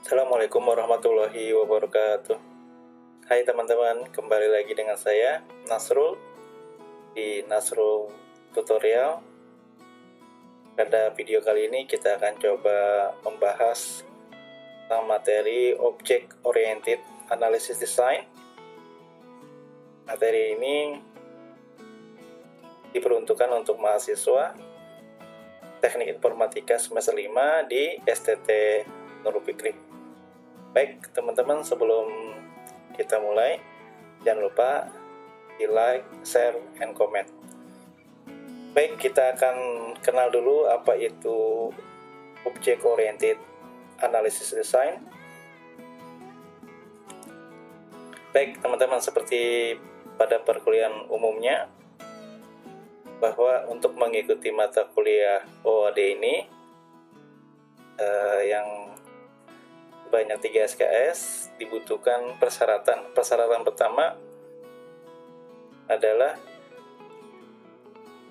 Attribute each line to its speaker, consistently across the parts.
Speaker 1: Assalamualaikum warahmatullahi wabarakatuh. Hai teman-teman, kembali lagi dengan saya Nasrul di Nasrul Tutorial. Pada video kali ini kita akan coba membahas tentang materi Object Oriented Analysis Design. Materi ini diperuntukkan untuk mahasiswa Teknik Informatika semester 5 di STT Nurul Fikri. Baik teman-teman, sebelum kita mulai, jangan lupa di like, share, and comment. Baik, kita akan kenal dulu apa itu Object Oriented Analysis Design. Baik teman-teman, seperti pada perkuliahan umumnya, bahwa untuk mengikuti mata kuliah OAD ini yang banyak 3 SKS dibutuhkan persyaratan. Persyaratan pertama adalah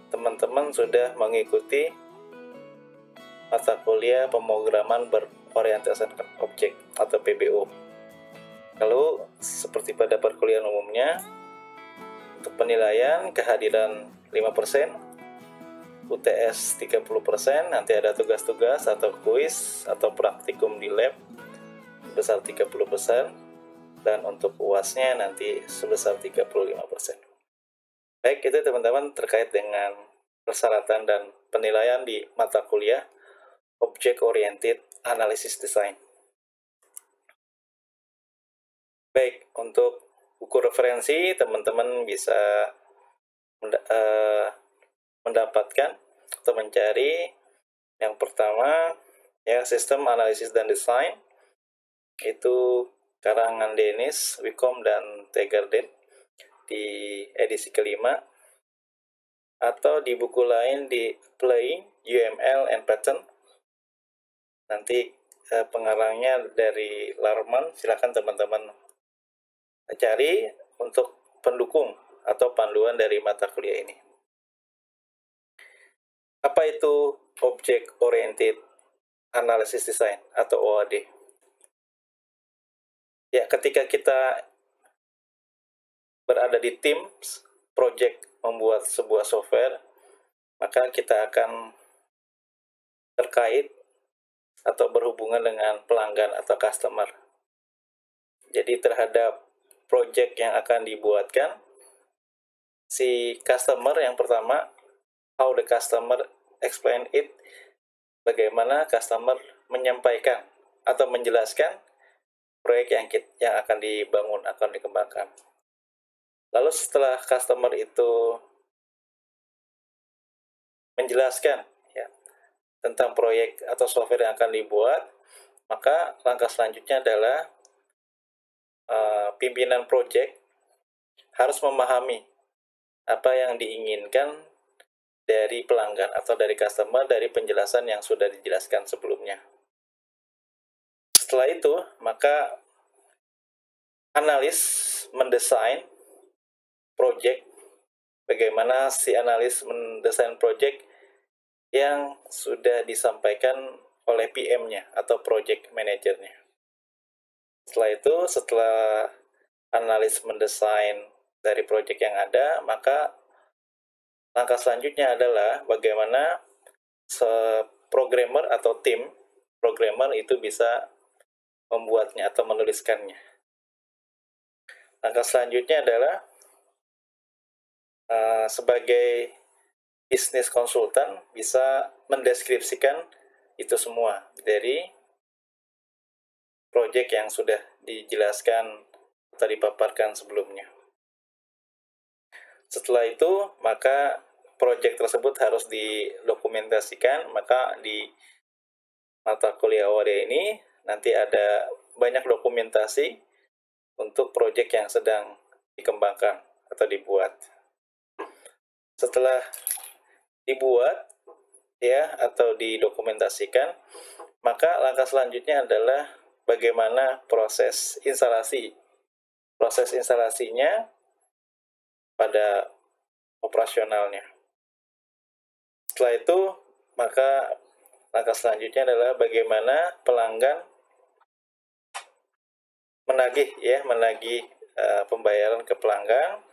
Speaker 1: teman-teman sudah mengikuti mata kuliah pemrograman berorientasi objek atau PBO. Kalau seperti pada perkuliahan umumnya, untuk penilaian kehadiran 5%, UTS 30%, nanti ada tugas-tugas atau kuis atau praktikum di lab sebesar 30%, dan untuk UASnya nanti sebesar 35%. Baik, itu teman-teman terkait dengan persyaratan dan penilaian di mata kuliah Object Oriented Analysis Design. Baik, untuk buku referensi teman-teman bisa mendapatkan atau mencari yang pertama ya, Sistem Analisis dan Desain, itu karangan Dennis, Wicom, dan Tegaarden di edisi kelima, atau di buku lain di Applying UML and Pattern, nanti pengarangnya dari Larman. Silakan teman-teman cari untuk pendukung atau panduan dari mata kuliah ini. Apa itu Object Oriented Analysis Design atau OAD? Ya, ketika kita berada di tim project membuat sebuah software, maka kita akan terkait atau berhubungan dengan pelanggan atau customer. Jadi terhadap project yang akan dibuatkan, si customer yang pertama, how the customer explain it, bagaimana customer menyampaikan atau menjelaskan proyek yang akan dibangun, akan dikembangkan. Lalu setelah customer itu menjelaskan ya tentang proyek atau software yang akan dibuat, maka langkah selanjutnya adalah pimpinan proyek harus memahami apa yang diinginkan dari pelanggan atau dari customer dari penjelasan yang sudah dijelaskan sebelumnya. Setelah itu, maka analis mendesain project, bagaimana si analis mendesain project yang sudah disampaikan oleh PM-nya atau project manajernya. Setelah itu, setelah analis mendesain dari project yang ada, maka langkah selanjutnya adalah bagaimana programmer atau tim programmer itu bisa membuatnya atau menuliskannya. Langkah selanjutnya adalah sebagai bisnis konsultan bisa mendeskripsikan itu semua dari project yang sudah dijelaskan atau dipaparkan sebelumnya. Setelah itu, maka project tersebut harus didokumentasikan. Maka di mata kuliah OAD ini nanti ada banyak dokumentasi untuk project yang sedang dikembangkan atau dibuat. Setelah dibuat ya atau didokumentasikan, maka langkah selanjutnya adalah bagaimana proses instalasi. Proses instalasinya pada operasionalnya. Setelah itu, maka langkah selanjutnya adalah bagaimana pelanggan menagih pembayaran ke pelanggan.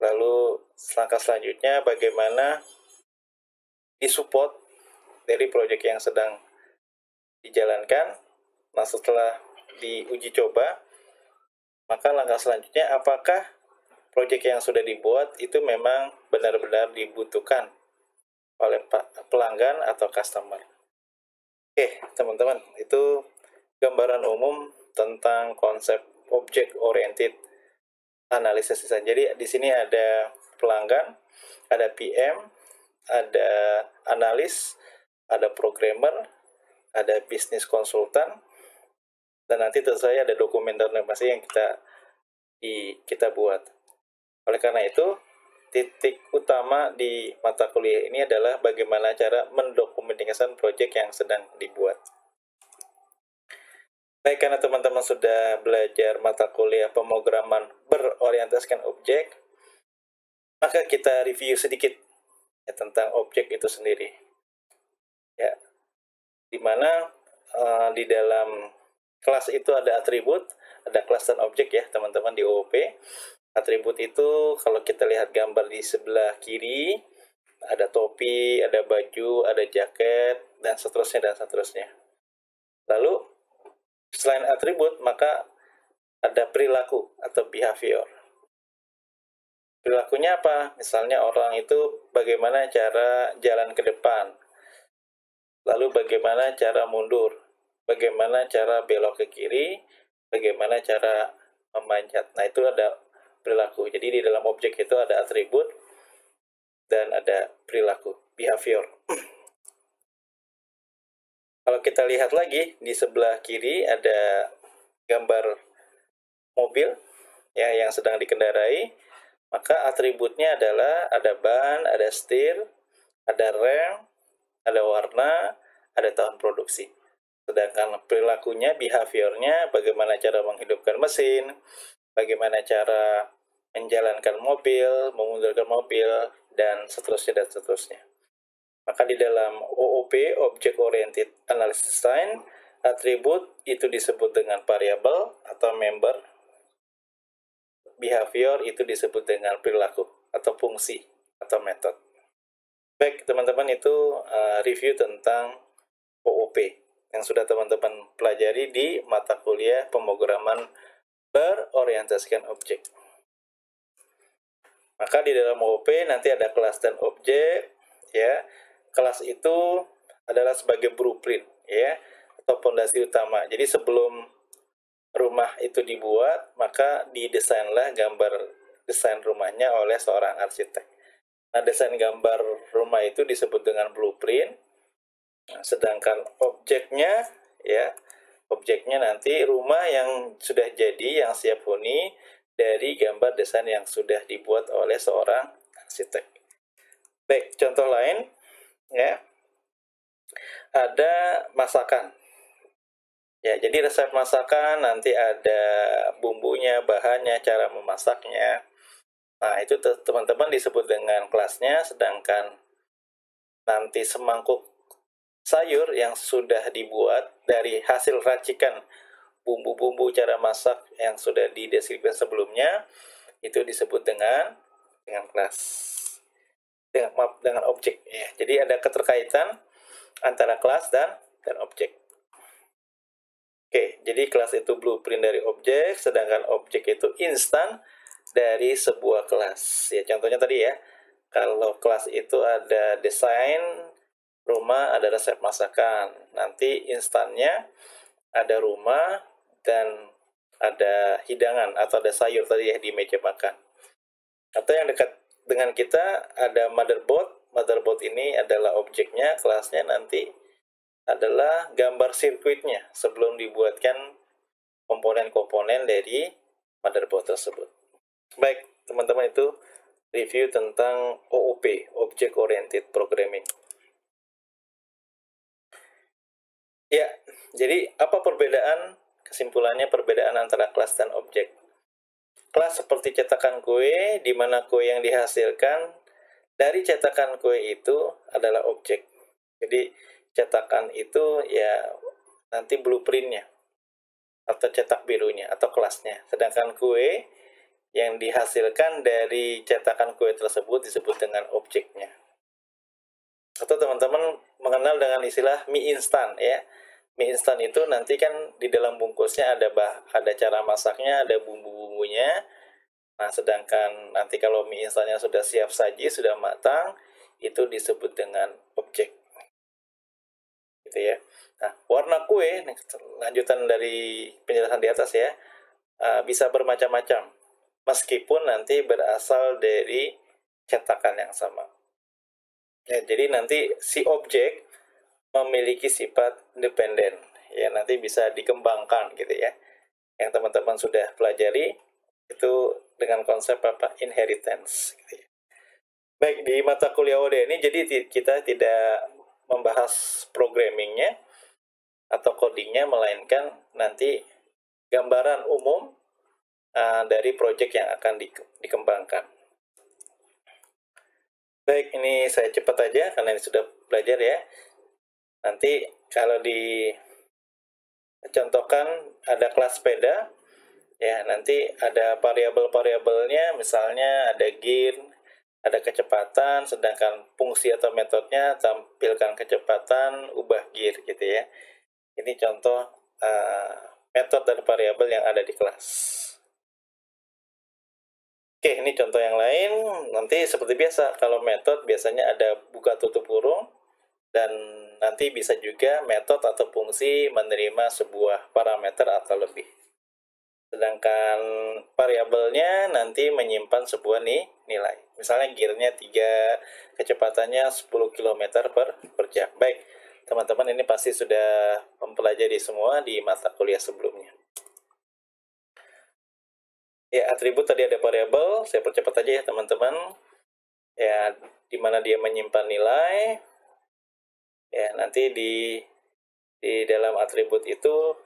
Speaker 1: Lalu langkah selanjutnya bagaimana disupport dari proyek yang sedang dijalankan. Nah, setelah diuji coba, maka langkah selanjutnya apakah proyek yang sudah dibuat itu memang benar-benar dibutuhkan oleh pelanggan atau customer. Oke, teman-teman, itu gambaran umum tentang konsep object oriented analysis design. Jadi di sini ada pelanggan, ada PM, ada analis, ada programmer, ada bisnis konsultan, dan nanti tentu saja ada dokumen informasi yang kita buat. Oleh karena itu, titik utama di mata kuliah ini adalah bagaimana cara mendokumentasikan proyek yang sedang dibuat. Baik, karena teman-teman sudah belajar mata kuliah pemrograman berorientasikan objek, maka kita review sedikit ya, tentang objek itu sendiri. Ya, dimana di dalam kelas itu ada atribut, ada kelas dan objek ya teman-teman di OOP. Atribut itu kalau kita lihat gambar di sebelah kiri, ada topi, ada baju, ada jaket, dan seterusnya dan seterusnya. Lalu selain atribut, maka ada perilaku atau behavior. Perilakunya apa? Misalnya orang itu bagaimana cara jalan ke depan, lalu bagaimana cara mundur, bagaimana cara belok ke kiri, bagaimana cara memanjat. Nah, itu ada perilaku. Jadi di dalam objek itu ada atribut dan ada perilaku, behavior. Kalau kita lihat lagi di sebelah kiri ada gambar mobil ya yang sedang dikendarai, maka atributnya adalah ada ban, ada setir, ada rem, ada warna, ada tahun produksi. Sedangkan perilakunya, behaviornya, bagaimana cara menghidupkan mesin, bagaimana cara menjalankan mobil, memundurkan mobil, dan seterusnya dan seterusnya. Maka di dalam OOP, Object Oriented Analysis Design, atribut itu disebut dengan variable atau member, behavior itu disebut dengan perilaku atau fungsi atau metode. Baik, teman-teman, itu review tentang OOP yang sudah teman-teman pelajari di mata kuliah pemrograman berorientasikan objek. Maka di dalam OOP nanti ada kelas dan objek ya. Kelas itu adalah sebagai blueprint ya atau fondasi utama. Jadi sebelum rumah itu dibuat, maka didesainlah gambar desain rumahnya oleh seorang arsitek. Nah, desain gambar rumah itu disebut dengan blueprint. Nah, sedangkan objeknya ya, objeknya nanti rumah yang sudah jadi, yang siap huni dari gambar desain yang sudah dibuat oleh seorang arsitek. Baik, contoh lain ya, ada masakan. Ya, jadi resep masakan nanti ada bumbunya, bahannya, cara memasaknya. Nah, itu teman-teman disebut dengan kelasnya, sedangkan nanti semangkuk sayur yang sudah dibuat dari hasil racikan bumbu-bumbu cara masak yang sudah dideskripsikan sebelumnya, itu disebut dengan kelas. Dengan objek ya. Jadi ada keterkaitan antara kelas dan objek. Oke, jadi kelas itu blueprint dari objek, sedangkan objek itu instan dari sebuah kelas. Ya, contohnya tadi ya, kalau kelas itu ada desain rumah, ada resep masakan. Nanti instannya ada rumah dan ada hidangan atau ada sayur tadi ya di meja makan. Atau yang dekat dengan kita ada motherboard. Motherboard ini adalah objeknya, kelasnya nanti adalah gambar sirkuitnya sebelum dibuatkan komponen-komponen dari motherboard tersebut. Baik, teman-teman, itu review tentang OOP, Object Oriented Programming. Ya, jadi apa perbedaan? Kesimpulannya perbedaan antara kelas dan objek. Kelas seperti cetakan kue, di mana kue yang dihasilkan dari cetakan kue itu adalah objek. Jadi cetakan itu ya nanti blueprintnya. atau cetak birunya atau kelasnya. Sedangkan kue yang dihasilkan dari cetakan kue tersebut disebut dengan objeknya. Atau teman-teman mengenal dengan istilah mie instan ya. Mie instan itu nanti kan di dalam bungkusnya ada cara masaknya, ada bumbu-bumbunya. Nah, sedangkan nanti kalau mie instannya sudah siap saji, sudah matang, itu disebut dengan objek. Gitu ya. Nah, warna kue, lanjutan dari penjelasan di atas ya, bisa bermacam-macam. Meskipun nanti berasal dari cetakan yang sama. Ya, jadi nanti si objek memiliki sifat independen. Ya, nanti bisa dikembangkan gitu ya. Yang teman-teman sudah pelajari itu dengan konsep apa? Inheritance. Gitu ya. Baik, di mata kuliah OD ini jadi kita tidak membahas programmingnya atau codingnya, melainkan nanti gambaran umum dari proyek yang akan dikembangkan. Baik, ini saya cepat aja karena ini sudah belajar ya. Nanti kalau dicontohkan ada kelas sepeda, ya nanti ada variabel-variabelnya, misalnya ada gear, ada kecepatan, sedangkan fungsi atau metodenya tampilkan kecepatan, ubah gear gitu ya. Ini contoh metode dan variabel yang ada di kelas. Oke, ini contoh yang lain. Nanti seperti biasa, kalau metode biasanya ada buka tutup kurung, dan nanti bisa juga metode atau fungsi menerima sebuah parameter atau lebih. Sedangkan variabelnya nanti menyimpan sebuah nilai. Misalnya gearnya 3, kecepatannya 10 km per jam. Baik, teman-teman ini pasti sudah mempelajari semua di mata kuliah sebelumnya. Ya, atribut tadi ada variabel, saya percepat aja ya teman-teman. Ya, di mana dia menyimpan nilai. Ya, nanti di dalam atribut itu,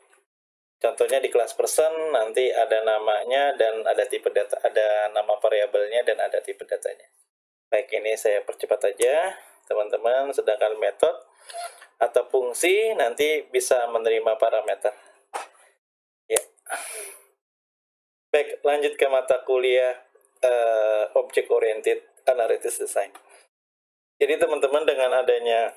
Speaker 1: contohnya di kelas person nanti ada namanya dan ada tipe data, ada nama variabelnya dan ada tipe datanya. Baik, ini saya percepat aja teman-teman. Sedangkan metode atau fungsi nanti bisa menerima parameter. Ya. Baik, lanjut ke mata kuliah Object Oriented Analysis Design. Jadi teman-teman, dengan adanya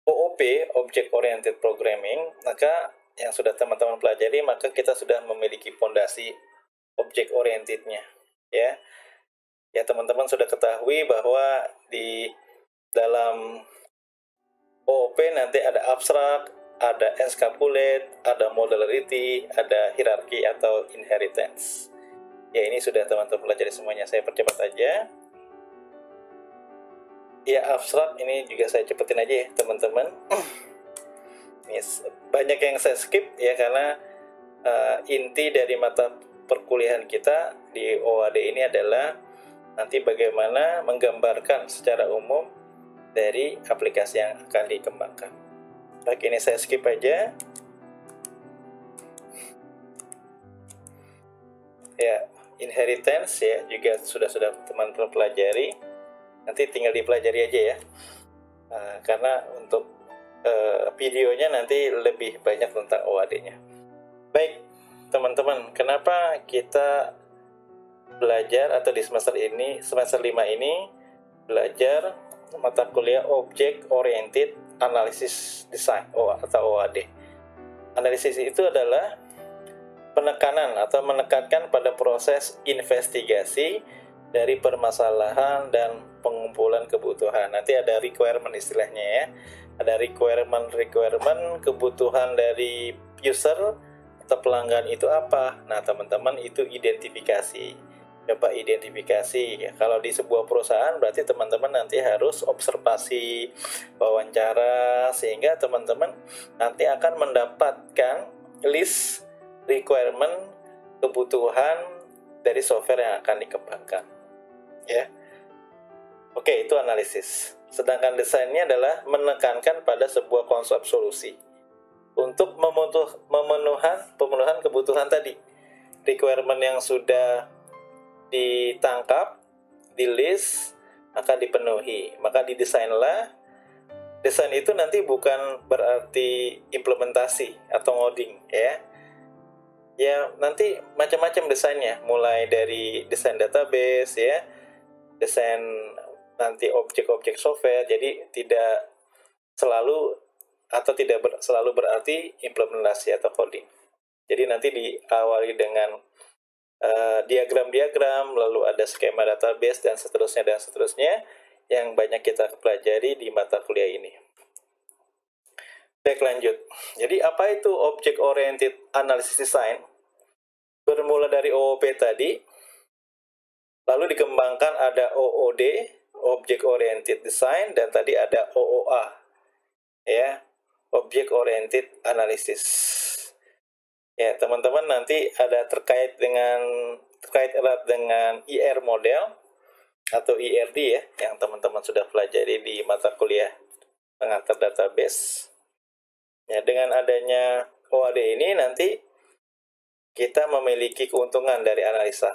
Speaker 1: OOP, Object Oriented Programming, maka yang sudah teman-teman pelajari, maka kita sudah memiliki fondasi Object Orientednya. Ya, teman-teman sudah ketahui bahwa di dalam OOP nanti ada abstrak, ada encapsulate, ada modularity, ada hierarchy atau inheritance. Ya, ini sudah teman-teman pelajari semuanya. Saya percepat aja. Ya, abstrak ini juga saya cepetin aja ya teman-teman. Banyak yang saya skip ya, karena inti dari mata perkuliahan kita di OAD ini adalah nanti bagaimana menggambarkan secara umum dari aplikasi yang akan dikembangkan. Baik, ini saya skip aja. Ya, inheritance ya juga sudah teman-teman pelajari. Nanti tinggal dipelajari aja ya. Karena untuk videonya nanti lebih banyak tentang OAD-nya. Baik, teman-teman, kenapa kita belajar atau di semester 5 ini belajar mata kuliah Object Oriented Analysis Design atau OAD. Analisis itu adalah penekanan atau menekankan pada proses investigasi dari permasalahan dan pengumpulan kebutuhan. Nanti ada requirement istilahnya ya. Ada requirement kebutuhan dari user atau pelanggan itu apa. Nah, teman-teman itu identifikasi. Coba identifikasi ya. Kalau di sebuah perusahaan berarti teman-teman nanti harus observasi, wawancara, sehingga teman-teman nanti akan mendapatkan list requirement kebutuhan dari software yang akan dikembangkan. Ya. Oke, itu analisis. Sedangkan desainnya adalah menekankan pada sebuah konsep solusi untuk pemenuhan kebutuhan tadi. Requirement yang sudah ditangkap, di list, maka dipenuhi. Maka didesainlah desain itu nanti bukan berarti implementasi atau ngoding ya. Ya, nanti macam-macam desainnya, mulai dari desain database ya, desain nanti objek-objek software. Jadi tidak selalu atau tidak selalu berarti implementasi atau coding. Jadi nanti diawali dengan diagram-diagram, lalu ada skema database dan seterusnya yang banyak kita pelajari di mata kuliah ini. Baik, lanjut. Jadi apa itu Object Oriented Analysis Design? Bermula dari OOP tadi, lalu dikembangkan ada OOD, Object Oriented Design, dan tadi ada OOA, ya, Object Oriented Analysis. Ya, teman-teman nanti ada terkait erat dengan IR model atau IRD ya, yang teman-teman sudah pelajari di mata kuliah pengantar database. Ya, dengan adanya OAD ini nanti kita memiliki keuntungan dari analisa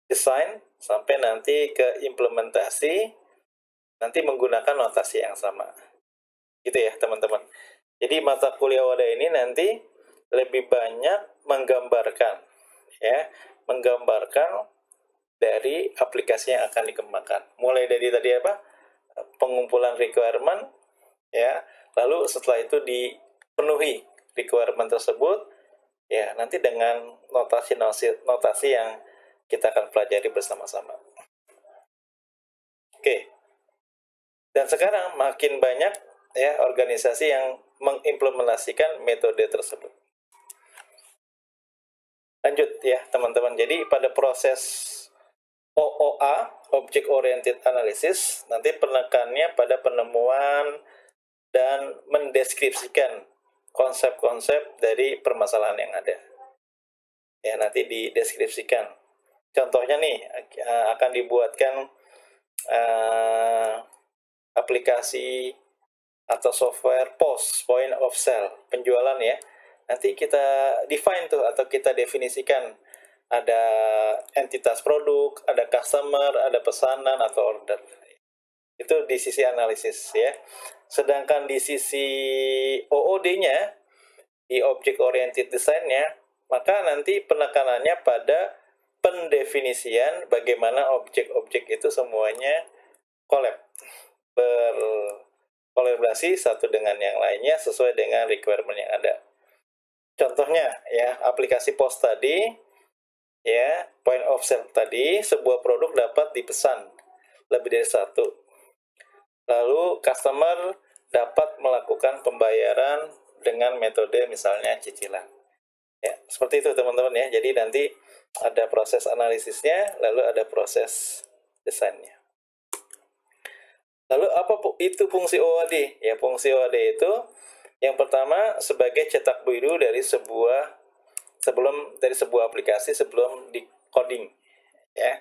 Speaker 1: desain sampai nanti ke implementasi, nanti menggunakan notasi yang sama. Gitu ya, teman-teman. Jadi mata kuliah OAD ini nanti lebih banyak menggambarkan dari aplikasi yang akan dikembangkan. Mulai dari tadi pengumpulan requirement ya, lalu setelah itu dipenuhi requirement tersebut ya, nanti dengan notasi yang kita akan pelajari bersama-sama. Oke. Dan sekarang makin banyak ya organisasi yang mengimplementasikan metode tersebut. Lanjut ya, teman-teman. Jadi pada proses OOA, Object Oriented Analysis, nanti penekannya pada penemuan dan mendeskripsikan konsep-konsep dari permasalahan yang ada. Ya, nanti dideskripsikan. Contohnya nih, akan dibuatkan aplikasi atau software POS, point of sale, penjualan ya. Nanti kita define tuh atau kita definisikan ada entitas produk, ada customer, ada pesanan atau order. Itu di sisi analisis ya. Sedangkan di sisi OOD-nya, di Object Oriented Design-nya, maka nanti penekanannya pada pendefinisian bagaimana objek-objek itu semuanya berkolaborasi satu dengan yang lainnya sesuai dengan requirement yang ada. Contohnya ya, aplikasi POS tadi ya, point of sale tadi, sebuah produk dapat dipesan lebih dari satu. Lalu customer dapat melakukan pembayaran dengan metode misalnya cicilan. Ya, seperti itu teman-teman ya. Jadi nanti ada proses analisisnya, lalu ada proses desainnya. Lalu apa itu fungsi OAD? Ya, fungsi OAD itu yang pertama sebagai cetak biru dari sebuah aplikasi sebelum di coding ya.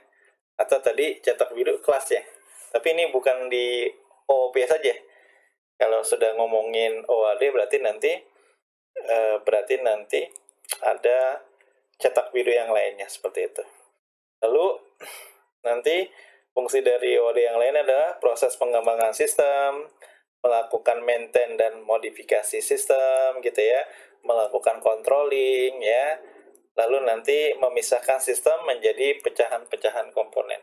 Speaker 1: Atau tadi cetak biru kelas ya. Tapi ini bukan di OOP saja. Kalau sudah ngomongin OAD berarti nanti ada cetak biru yang lainnya seperti itu. Lalu nanti fungsi dari OAD yang lain adalah proses pengembangan sistem, melakukan maintain dan modifikasi sistem gitu ya, melakukan controlling ya, lalu nanti memisahkan sistem menjadi pecahan-pecahan komponen.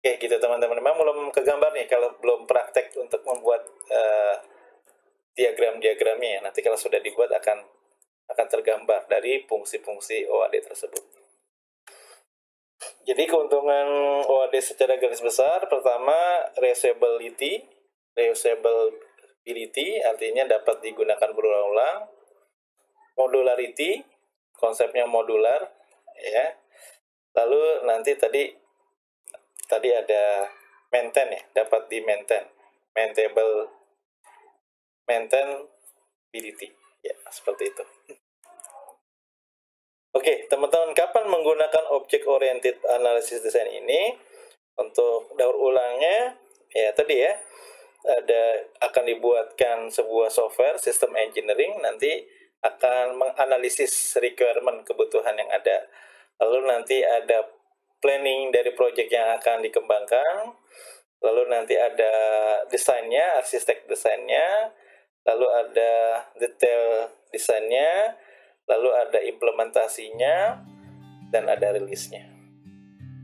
Speaker 1: Oke gitu teman-teman. Memang belum kegambar nih kalau belum praktek untuk membuat diagram-diagramnya ya. Nanti kalau sudah dibuat akan tergambar dari fungsi-fungsi OAD tersebut. Jadi keuntungan OAD secara garis besar, pertama reusability artinya dapat digunakan berulang-ulang. Modularity, konsepnya modular ya. Lalu nanti tadi ada maintain ya, dapat di maintainability ya, seperti itu. Oke, teman-teman, kapan menggunakan Object Oriented Analysis Design ini? Untuk daur ulangnya ya tadi ya, akan dibuatkan sebuah software sistem engineering, nanti akan menganalisis requirement kebutuhan yang ada. Lalu nanti ada planning dari project yang akan dikembangkan, lalu nanti ada desainnya, arsitek desainnya, lalu ada detail desainnya, lalu ada implementasinya, dan ada rilisnya.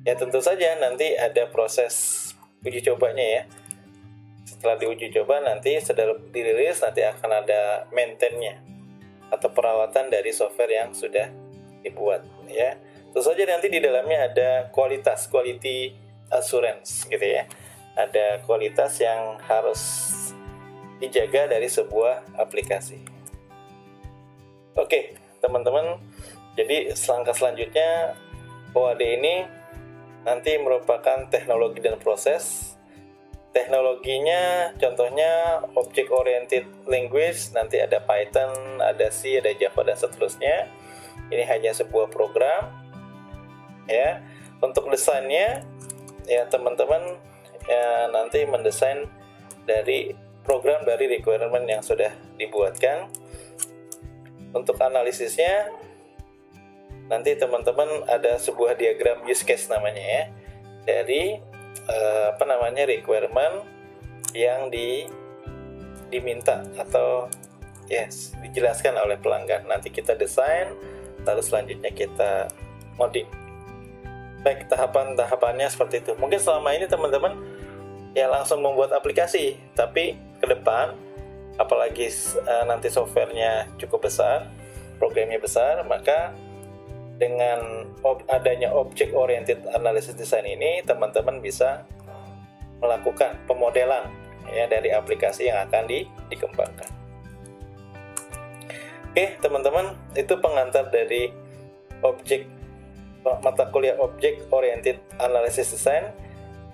Speaker 1: Ya tentu saja nanti ada proses uji cobanya ya. Setelah diuji coba nanti setelah dirilis nanti akan ada maintenance-nya atau perawatan dari software yang sudah dibuat ya. Tentu saja nanti di dalamnya ada quality assurance gitu ya. Ada kualitas yang harus dijaga dari sebuah aplikasi. Oke, teman-teman. Jadi langkah selanjutnya OAD ini nanti merupakan teknologi dan proses. Teknologinya contohnya object oriented language, nanti ada Python, ada C, ada Java dan seterusnya. Ini hanya sebuah program ya. Untuk desainnya ya teman-teman ya nanti mendesain dari program dari requirement yang sudah dibuatkan. Untuk analisisnya nanti teman-teman ada sebuah diagram use case namanya ya, dari requirement yang diminta atau dijelaskan oleh pelanggan. Nanti kita desain, lalu selanjutnya kita modding. Baik, tahapannya seperti itu. Mungkin selama ini teman-teman ya langsung membuat aplikasi, tapi ke depan apalagi nanti softwarenya cukup besar, programnya besar, maka dengan adanya object oriented analysis design ini teman-teman bisa melakukan pemodelan ya dari aplikasi yang akan dikembangkan. Oke, teman-teman, itu pengantar dari mata kuliah Object Oriented Analysis Design.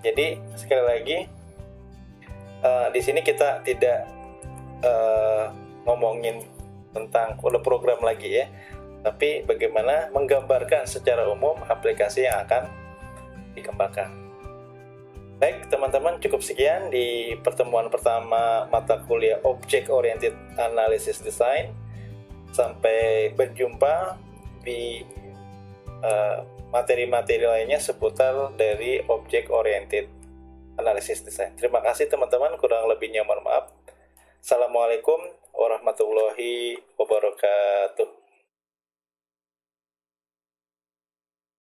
Speaker 1: Jadi sekali lagi di sini kita tidak ngomongin tentang program lagi ya, tapi bagaimana menggambarkan secara umum aplikasi yang akan dikembangkan. Baik teman-teman, cukup sekian di pertemuan pertama mata kuliah Object Oriented Analysis Design. Sampai berjumpa di materi-materi lainnya seputar dari Object Oriented Analysis Design. Terima kasih teman-teman, kurang lebihnya mohon maaf. Assalamualaikum warahmatullahi wabarakatuh.